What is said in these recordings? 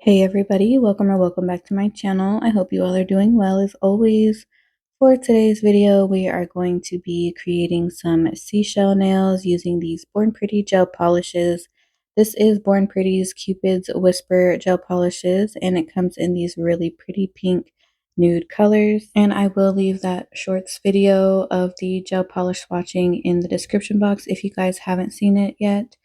Hey everybody, welcome or welcome back to my channel. I hope you all are doing well as always. For today's video, we are going to be creating some seashell nails using these Born Pretty gel polishes. This is Born Pretty's Cupid's Whisper gel polishes, and it comes in these really pretty pink nude colors. And I will leave that shorts video of the gel polish swatching in the description box if you guys haven't seen it yet.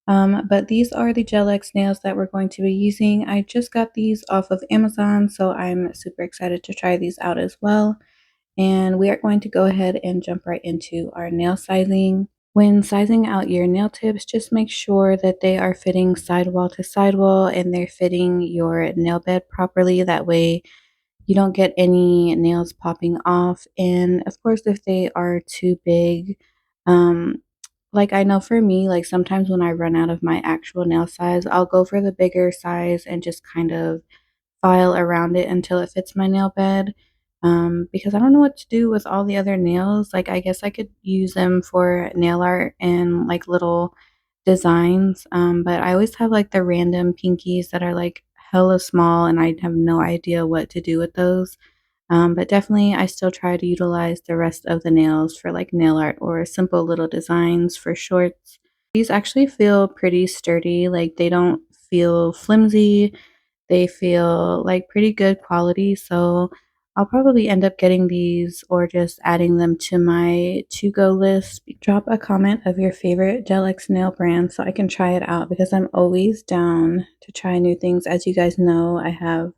But these are the Gel X nails that we're going to be using. I just got these off of Amazon, so I'm super excited to try these out as well. And we are going to go ahead and jump right into our nail sizing. When sizing out your nail tips, just make sure that they are fitting sidewall to sidewall and they're fitting your nail bed properly. That way you don't get any nails popping off. And of course, if they are too big, um, like I know for me, like sometimes when I run out of my actual nail size, I'll go for the bigger size and just kind of file around it until it fits my nail bed. Because I don't know what to do with all the other nails. Like I guess I could use them for nail art and like little designs. But I always have like the random pinkies that are like hella small and I have no idea what to do with those. But definitely, I still try to utilize the rest of the nails for like nail art or simple little designs for shorts. These actually feel pretty sturdy, like they don't feel flimsy. They feel like pretty good quality. So I'll probably end up getting these or just adding them to my to-go list. Drop a comment of your favorite Gel X nail brand so I can try it out because I'm always down to try new things. As you guys know, I have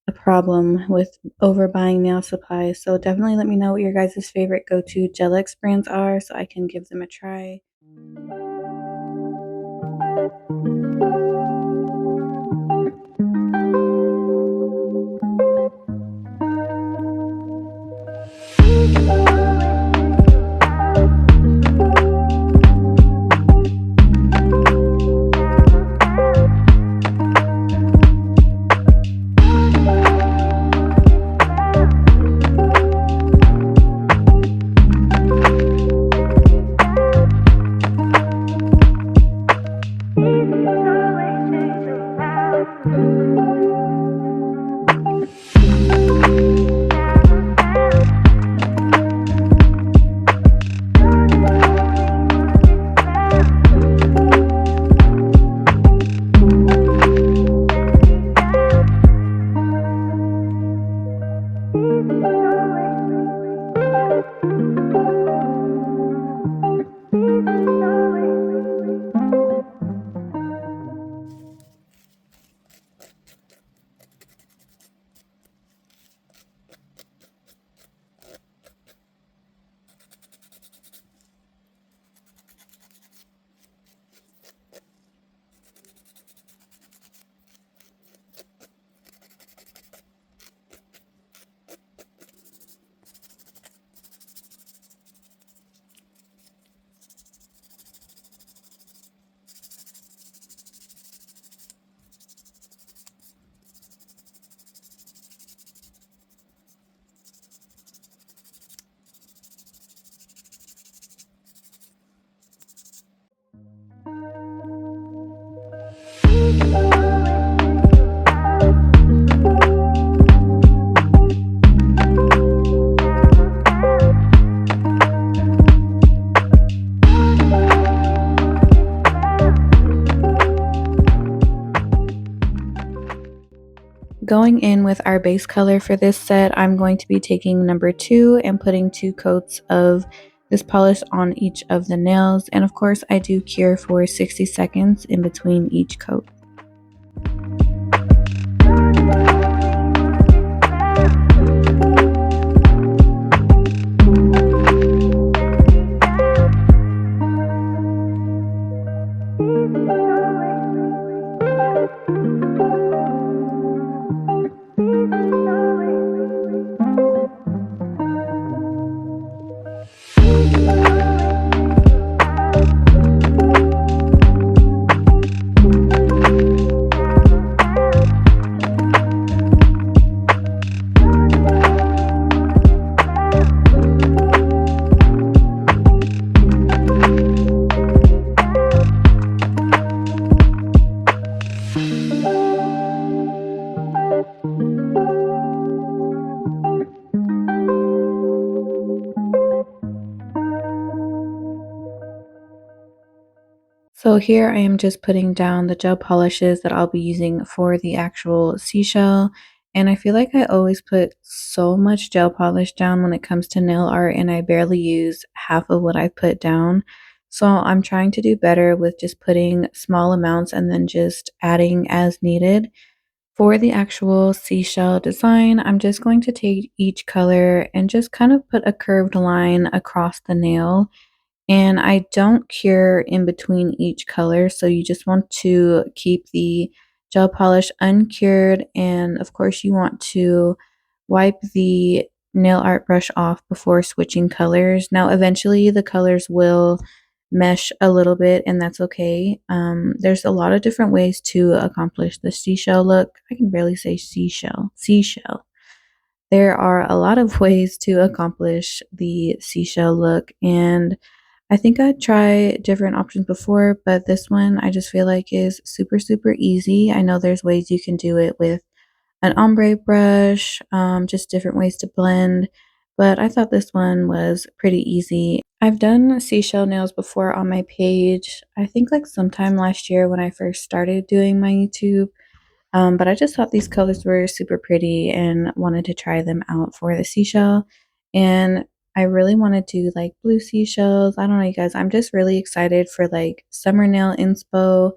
a problem with overbuying nail supplies. So definitely let me know what your guys' favorite go-to Gel X brands are so I can give them a try. Going in with our base color for this set, I'm going to be taking number 2 and putting 2 coats of this polish on each of the nails. And of course, I do cure for 60 seconds in between each coat. So here I am just putting down the gel polishes that I'll be using for the actual seashell. And I feel like I always put so much gel polish down when it comes to nail art, and I barely use half of what I put down. So I'm trying to do better with just putting small amounts and then just adding as needed. For the actual seashell design, I'm just going to take each color and just kind of put a curved line across the nail, and I don't cure in between each color, so you just want to keep the gel polish uncured, and of course you want to wipe the nail art brush off before switching colors. Now eventually the colors will mesh a little bit, and that's okay. There's a lot of different ways to accomplish the seashell look. I can barely say seashell. There are a lot of ways to accomplish the seashell look, and I think I'd try different options before, but this one I just feel like is super, super easy. I know there's ways you can do it with an ombre brush, just different ways to blend, but I thought this one was pretty easy. I've done seashell nails before on my page, I think like sometime last year when I first started doing my YouTube. But I just thought these colors were super pretty and wanted to try them out for the seashell. And I really want to do like blue seashells. I don't know, you guys. I'm just really excited for like summer nail inspo.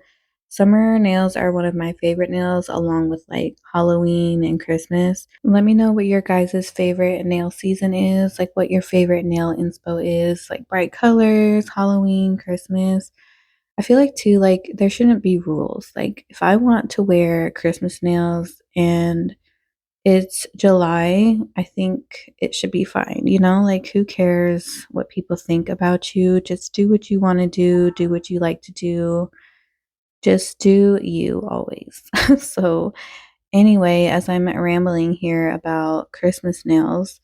Summer nails are one of my favorite nails, along with like Halloween and Christmas. Let me know what your guys' favorite nail season is, like what your favorite nail inspo is, like bright colors, Halloween, Christmas. I feel like too, like there shouldn't be rules. Like if I want to wear Christmas nails and it's July, I think it should be fine. You know, like who cares what people think about you? Just do what you want to do what you like to do. Just do you always. So anyway, as I'm rambling here about Christmas nails,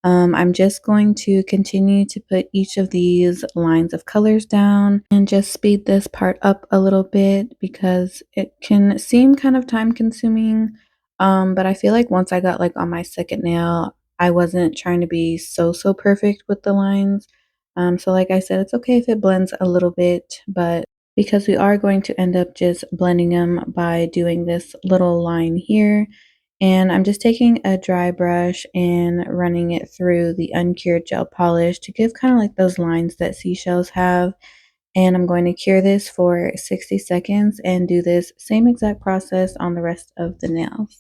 I'm just going to continue to put each of these lines of colors down and just speed this part up a little bit because it can seem kind of time consuming. But I feel like once I got like on my second nail, I wasn't trying to be so perfect with the lines. So like I said, it's okay if it blends a little bit, but because we are going to end up just blending them by doing this little line here. And I'm just taking a dry brush and running it through the uncured gel polish to give kind of like those lines that seashells have. And I'm going to cure this for 60 seconds and do this same exact process on the rest of the nails.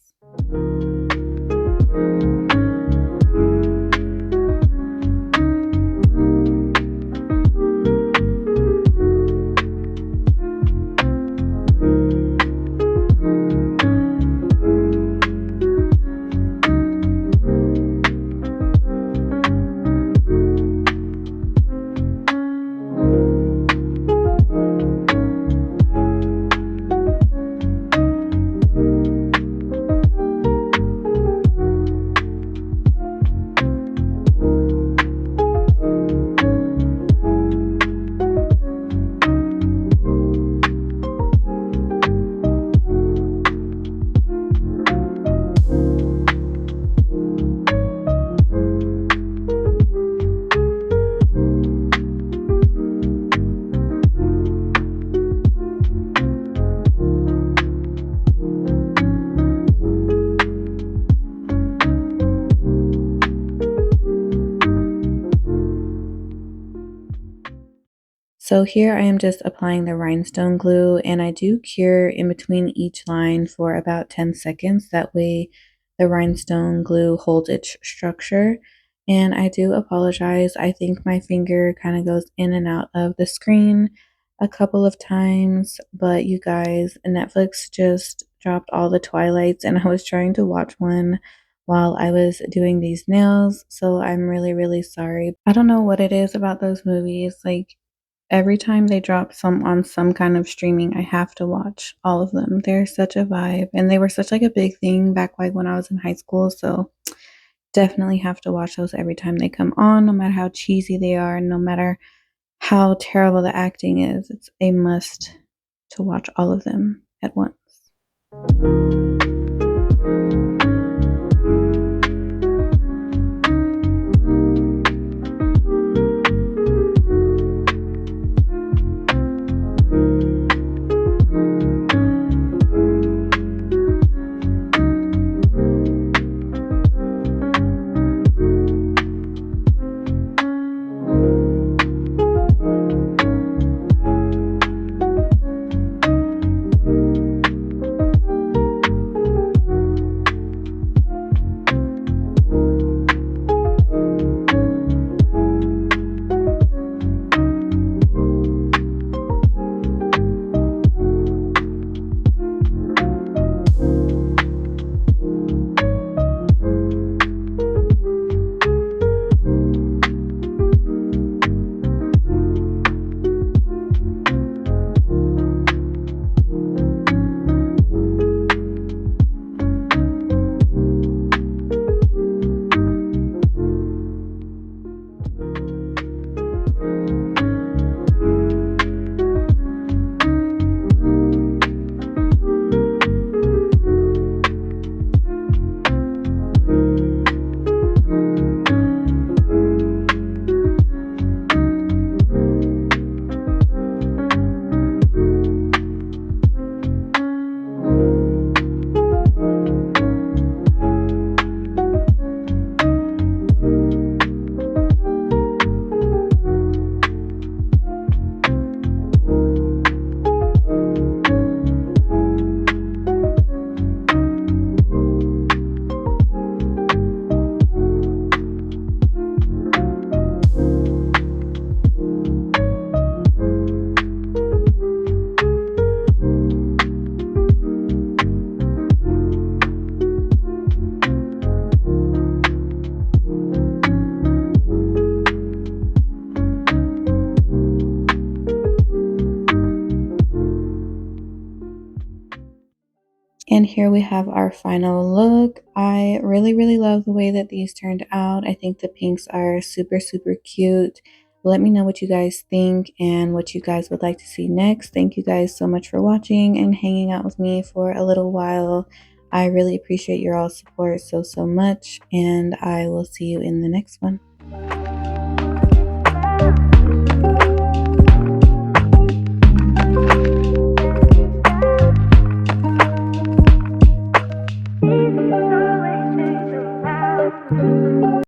So here I am just applying the rhinestone glue, and I do cure in between each line for about 10 seconds. That way the rhinestone glue holds its structure. And I do apologize. I think my finger kind of goes in and out of the screen a couple of times, but you guys, Netflix just dropped all the Twilights, and I was trying to watch one while I was doing these nails. So I'm really, really sorry. I don't know what it is about those movies. Like, every time they drop some on some kind of streaming, I have to watch all of them. They're such a vibe, and they were such like a big thing back like when I was in high school. So definitely have to watch those every time they come on, no matter how cheesy they are, no matter how terrible the acting is. It's a must to watch all of them at once. here we have our final look. I really love the way that these turned out. I think the pinks are super cute. Let me know what you guys think and what you guys would like to see next. Thank you guys so much for watching and hanging out with me for a little while. I really appreciate your all support so much, and I will see you in the next one.